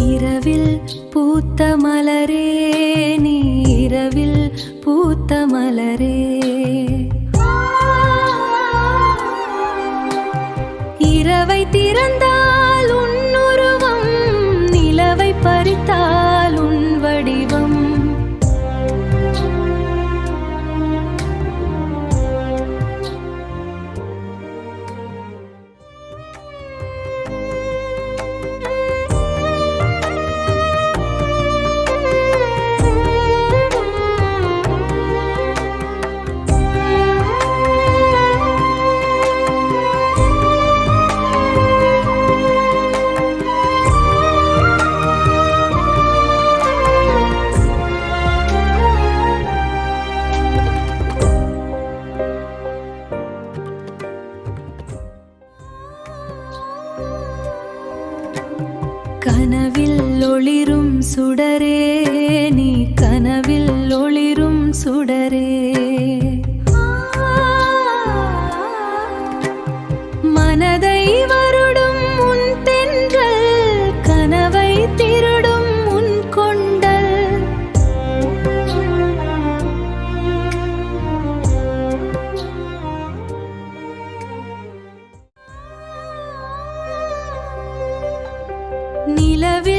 இரவில் பூத்த மலரே நீ இரவில் பூத்த மலரே இரவை திறந்தால் உன் உருவம் நிலவை பறித்தால் உன் வடிவம் கனவில் ஒளிரும் சுடரே நீ கனவில் ஒளிரும் சுடரே மனதை வருடும் உன் தென்றல் கனவை திருடும் உன் கொண்டல் நிலவில்